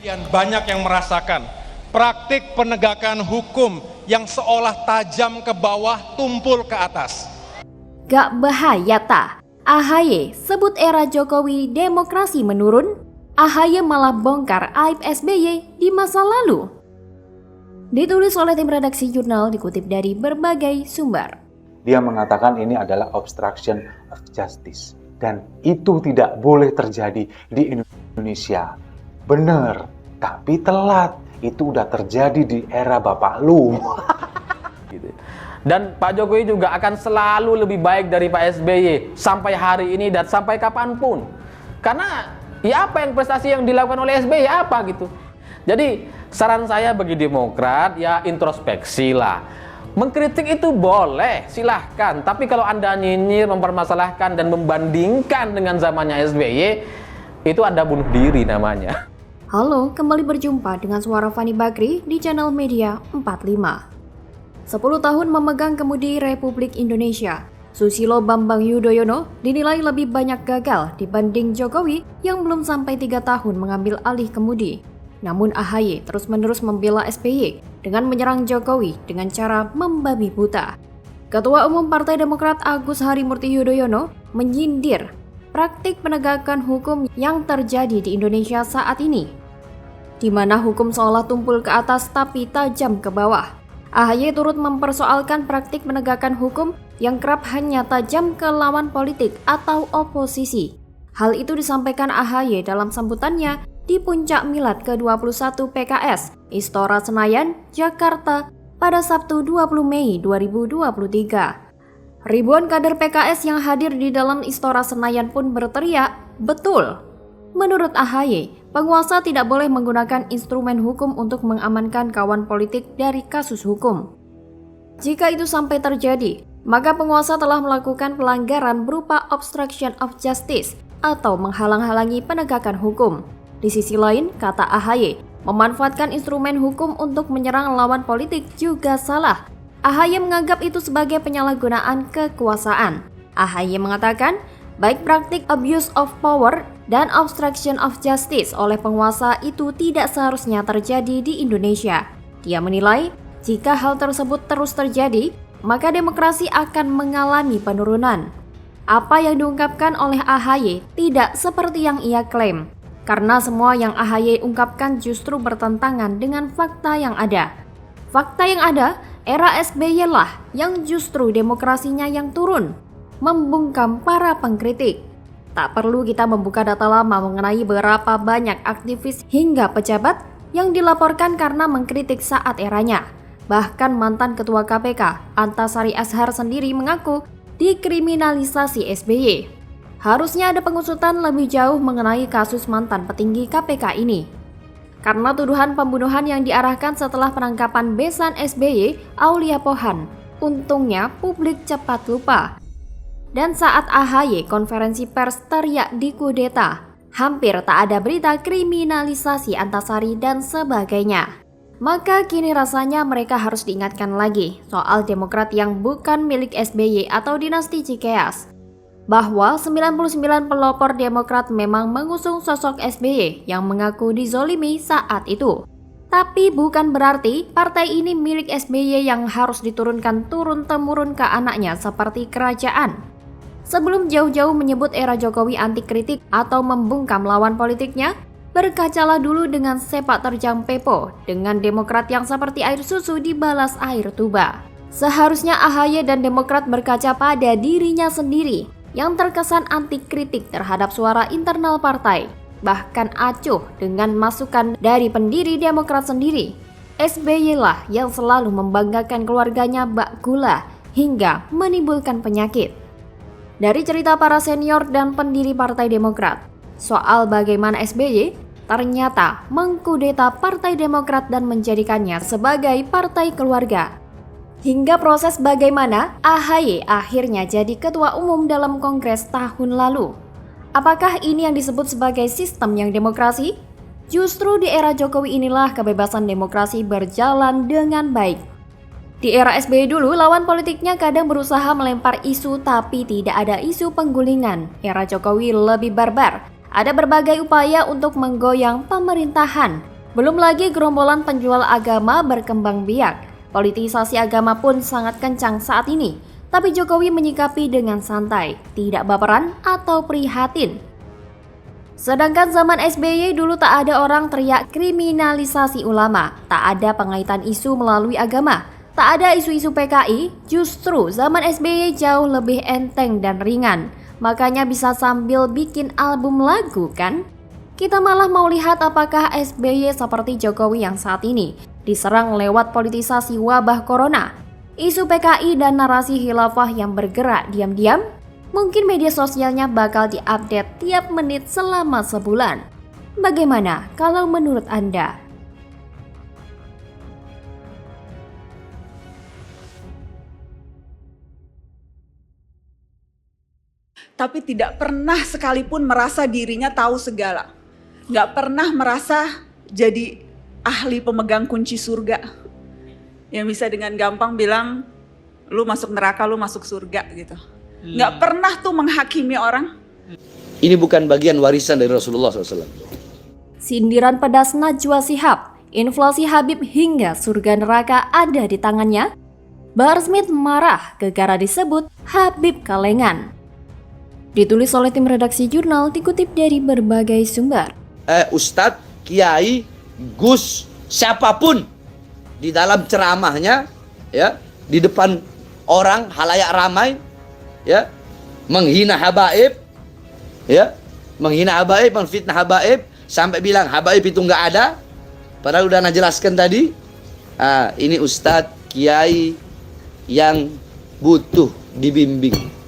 Banyak yang merasakan praktik penegakan hukum yang seolah tajam ke bawah, tumpul ke atas. Gak bahaya tak? AHY sebut era Jokowi demokrasi menurun, AHY malah bongkar aib SBY di masa lalu. Ditulis oleh tim redaksi jurnal, dikutip dari berbagai sumber. Dia mengatakan ini adalah obstruction of justice. Dan itu tidak boleh terjadi di Indonesia. Bener, tapi telat. Itu udah terjadi di era Bapak lu. Dan Pak Jokowi juga akan selalu lebih baik dari Pak SBY sampai hari ini dan sampai kapanpun. Karena ya apa yang prestasi yang dilakukan oleh SBY apa gitu. Jadi saran saya bagi Demokrat ya introspeksi lah. Mengkritik itu boleh, silahkan. Tapi kalau Anda nyinyir, mempermasalahkan dan membandingkan dengan zamannya SBY, itu Anda bunuh diri namanya. Halo, kembali berjumpa dengan suara Fani Bakri di channel Media 45. 10 tahun memegang kemudi Republik Indonesia, Susilo Bambang Yudhoyono dinilai lebih banyak gagal dibanding Jokowi yang belum sampai 3 tahun mengambil alih kemudi. Namun AHY terus-menerus membela SBY dengan menyerang Jokowi dengan cara membabi buta. Ketua Umum Partai Demokrat Agus Harimurti Yudhoyono menyindir praktik penegakan hukum yang terjadi di Indonesia saat ini, di mana hukum seolah tumpul ke atas tapi tajam ke bawah. AHY turut mempersoalkan praktik penegakan hukum yang kerap hanya tajam ke lawan politik atau oposisi. Hal itu disampaikan AHY dalam sambutannya di Puncak Milad ke-21 PKS, Istora Senayan, Jakarta pada Sabtu 20 Mei 2023. Ribuan kader PKS yang hadir di dalam Istora Senayan pun berteriak, "Betul!" Menurut AHY, penguasa tidak boleh menggunakan instrumen hukum untuk mengamankan kawan politik dari kasus hukum. Jika itu sampai terjadi, maka penguasa telah melakukan pelanggaran berupa obstruction of justice atau menghalang-halangi penegakan hukum. Di sisi lain, kata AHY, memanfaatkan instrumen hukum untuk menyerang lawan politik juga salah. AHY menganggap itu sebagai penyalahgunaan kekuasaan. AHY mengatakan, baik praktik abuse of power dan obstruction of justice oleh penguasa itu tidak seharusnya terjadi di Indonesia. Dia menilai, jika hal tersebut terus terjadi, maka demokrasi akan mengalami penurunan. Apa yang diungkapkan oleh AHY tidak seperti yang ia klaim, karena semua yang AHY ungkapkan justru bertentangan dengan fakta yang ada. Fakta yang ada, era SBY lah yang justru demokrasinya yang turun, membungkam para pengkritik. Tak perlu kita membuka data lama mengenai berapa banyak aktivis hingga pejabat yang dilaporkan karena mengkritik saat eranya. Bahkan mantan Ketua KPK, Antasari Azhar sendiri mengaku dikriminalisasi SBY. Harusnya ada pengusutan lebih jauh mengenai kasus mantan petinggi KPK ini. Karena tuduhan pembunuhan yang diarahkan setelah penangkapan besan SBY, Aulia Pohan. Untungnya publik cepat lupa. Dan saat AHY konferensi pers teriak dikudeta, hampir tak ada berita kriminalisasi Antasari dan sebagainya. Maka kini rasanya mereka harus diingatkan lagi soal Demokrat yang bukan milik SBY atau dinasti Cikeas. Bahwa 99 pelopor Demokrat memang mengusung sosok SBY yang mengaku dizolimi saat itu. Tapi bukan berarti partai ini milik SBY yang harus diturunkan turun-temurun ke anaknya seperti kerajaan. Sebelum jauh-jauh menyebut era Jokowi anti kritik atau membungkam lawan politiknya, berkacalah dulu dengan sepak terjang Pepo dengan Demokrat yang seperti air susu dibalas air tuba. Seharusnya AHY dan Demokrat berkaca pada dirinya sendiri yang terkesan anti kritik terhadap suara internal partai, bahkan acuh dengan masukan dari pendiri Demokrat sendiri. SBY lah yang selalu membanggakan keluarganya bak gula hingga menimbulkan penyakit. Dari cerita para senior dan pendiri Partai Demokrat soal bagaimana SBY ternyata mengkudeta Partai Demokrat dan menjadikannya sebagai partai keluarga. Hingga proses bagaimana AHY akhirnya jadi ketua umum dalam kongres tahun lalu. Apakah ini yang disebut sebagai sistem yang demokrasi? Justru di era Jokowi inilah kebebasan demokrasi berjalan dengan baik. Di era SBY dulu, lawan politiknya kadang berusaha melempar isu tapi tidak ada isu penggulingan. Era Jokowi lebih barbar. ada berbagai upaya untuk menggoyang pemerintahan. Belum lagi gerombolan penjual agama berkembang biak. Politisasi agama pun sangat kencang saat ini. Tapi Jokowi menyikapi dengan santai, tidak baperan atau prihatin. Sedangkan zaman SBY dulu tak ada orang teriak kriminalisasi ulama, tak ada pengaitan isu melalui agama, tak ada isu-isu PKI, justru zaman SBY jauh lebih enteng dan ringan. Makanya bisa sambil bikin album lagu kan? Kita malah mau lihat apakah SBY seperti Jokowi yang saat ini diserang lewat politisasi wabah corona, isu PKI dan narasi khilafah yang bergerak diam-diam. Mungkin media sosialnya bakal diupdate tiap menit selama sebulan. Bagaimana kalau menurut Anda? Tapi tidak pernah sekalipun merasa dirinya tahu segala. Nggak pernah merasa jadi ahli pemegang kunci surga. Yang bisa dengan gampang bilang, lu masuk neraka, lu masuk surga gitu. Nggak pernah tuh menghakimi orang. Ini bukan bagian warisan dari Rasulullah SAW. Sindiran pedas Najwa Shihab, inflasi Habib hingga surga neraka ada di tangannya. Bahar Smith marah gegara disebut Habib kalengan. Ditulis oleh tim redaksi jurnal, dikutip dari berbagai sumber. Ustadz, kiai, gus, siapapun di dalam ceramahnya, ya, di depan orang halayak ramai, ya, menghina habaib, ya, menghina habaib, menfitnah habaib, sampai bilang habaib itu nggak ada, padahal udah ana jelaskan tadi. Ini ustadz, kiai yang butuh dibimbing.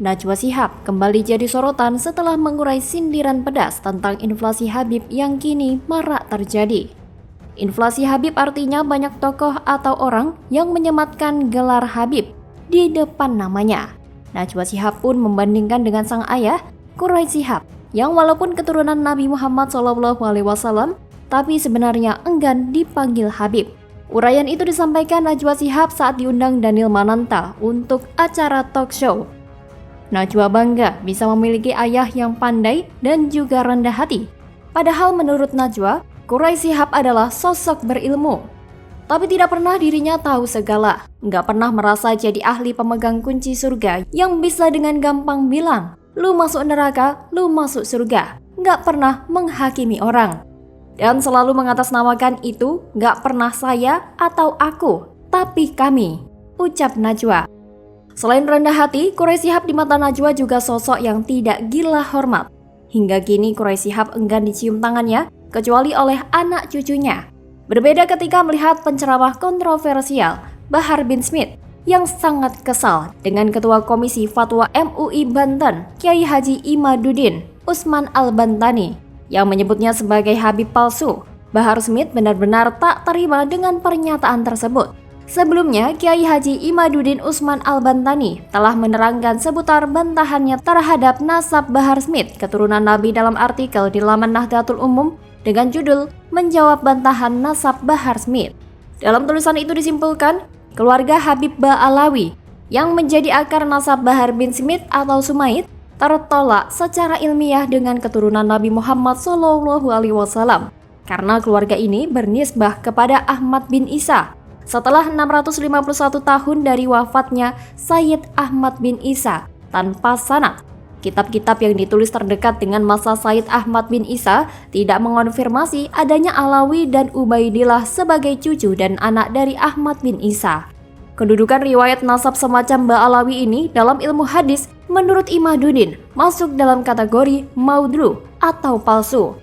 Najwa Shihab kembali jadi sorotan setelah mengurai sindiran pedas tentang inflasi Habib yang kini marak terjadi. Inflasi Habib artinya banyak tokoh atau orang yang menyematkan gelar Habib di depan namanya. Najwa Shihab pun membandingkan dengan sang ayah, Quraisy Shihab, yang walaupun keturunan Nabi Muhammad SAW, tapi sebenarnya enggan dipanggil Habib. Uraian itu disampaikan Najwa Shihab saat diundang Daniel Mananta untuk acara talk show. Najwa bangga bisa memiliki ayah yang pandai dan juga rendah hati. Padahal menurut Najwa, Quraisy Shihab adalah sosok berilmu. Tapi tidak pernah dirinya tahu segala. Nggak pernah merasa jadi ahli pemegang kunci surga yang bisa dengan gampang bilang, lu masuk neraka, lu masuk surga. Nggak pernah menghakimi orang. Dan selalu mengatasnamakan itu, nggak pernah saya atau aku, tapi kami, ucap Najwa. Selain rendah hati, Quraisy Shihab di mata Najwa juga sosok yang tidak gila hormat. Hingga kini Quraisy Shihab enggan dicium tangannya, kecuali oleh anak cucunya. Berbeda ketika melihat penceramah kontroversial Bahar bin Smith yang sangat kesal dengan Ketua Komisi Fatwa MUI Banten, Kiai Haji Imaduddin Usman Al-Bantani, yang menyebutnya sebagai Habib palsu. Bahar Smith benar-benar tak terima dengan pernyataan tersebut. Sebelumnya, Kiai Haji Imaduddin Usman Al-Bantani telah menerangkan seputar bantahannya terhadap nasab Bahar Smith, keturunan Nabi dalam artikel di laman Nahdlatul Umum dengan judul Menjawab Bantahan Nasab Bahar Smith. Dalam tulisan itu disimpulkan, keluarga Habib Ba'alawi yang menjadi akar nasab Bahar bin Smith atau Sumaid tertolak secara ilmiah dengan keturunan Nabi Muhammad SAW karena keluarga ini bernisbah kepada Ahmad bin Isa. Setelah 651 tahun dari wafatnya Sayyid Ahmad bin Isa tanpa sanad, kitab-kitab yang ditulis terdekat dengan masa Sayyid Ahmad bin Isa tidak mengonfirmasi adanya Alawi dan Ubaidillah sebagai cucu dan anak dari Ahmad bin Isa. Kedudukan riwayat nasab semacam Ba'alawi ini dalam ilmu hadis menurut Imaduddin masuk dalam kategori maudru atau palsu.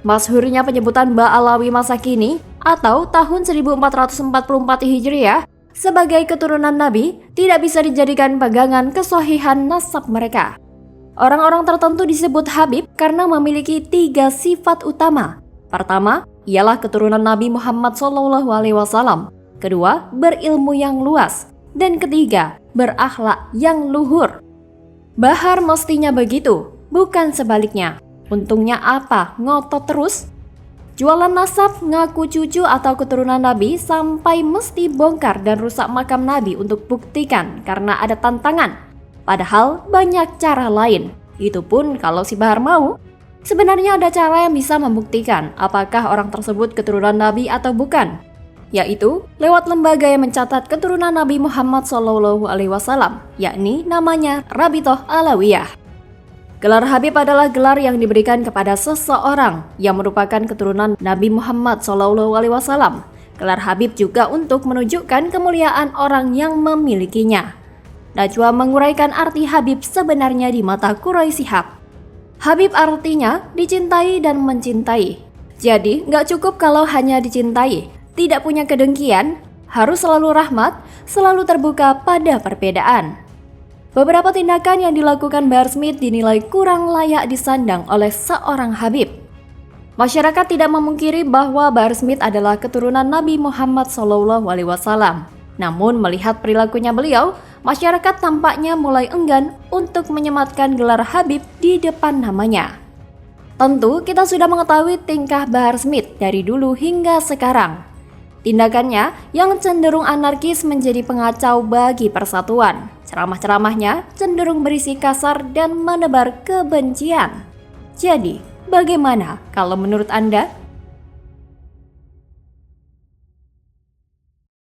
Masyhurnya penyebutan Ba'alawi masa kini atau tahun 1444 Hijriah sebagai keturunan Nabi tidak bisa dijadikan pegangan kesohihan nasab mereka. Orang-orang tertentu disebut Habib karena memiliki 3 sifat utama. Pertama, ialah keturunan Nabi Muhammad SAW. Kedua, berilmu yang luas. Dan ketiga, berakhlak yang luhur. Bahar mestinya begitu, bukan sebaliknya. Untungnya apa? Ngotot terus? Jualan nasab, ngaku cucu atau keturunan Nabi sampai mesti bongkar dan rusak makam Nabi untuk buktikan karena ada tantangan. Padahal banyak cara lain. Itu pun kalau si Bahar mau. Sebenarnya ada cara yang bisa membuktikan apakah orang tersebut keturunan Nabi atau bukan, yaitu lewat lembaga yang mencatat keturunan Nabi Muhammad SAW, yakni namanya Rabithah Alawiyah. Gelar Habib adalah gelar yang diberikan kepada seseorang yang merupakan keturunan Nabi Muhammad SAW. Gelar Habib juga untuk menunjukkan kemuliaan orang yang memilikinya. Najwa menguraikan arti Habib sebenarnya di mata Quraisy Shihab. Habib artinya dicintai dan mencintai. Jadi nggak cukup kalau hanya dicintai, tidak punya kedengkian, harus selalu rahmat, selalu terbuka pada perbedaan. Beberapa tindakan yang dilakukan Bahar Smith dinilai kurang layak disandang oleh seorang Habib. Masyarakat tidak memungkiri bahwa Bahar Smith adalah keturunan Nabi Muhammad SAW. Namun melihat perilakunya beliau, masyarakat tampaknya mulai enggan untuk menyematkan gelar Habib di depan namanya. Tentu kita sudah mengetahui tingkah Bahar Smith dari dulu hingga sekarang. Tindakannya yang cenderung anarkis menjadi pengacau bagi persatuan. Ceramah-ceramahnya cenderung berisi kasar dan menebar kebencian. Jadi, bagaimana kalau menurut Anda?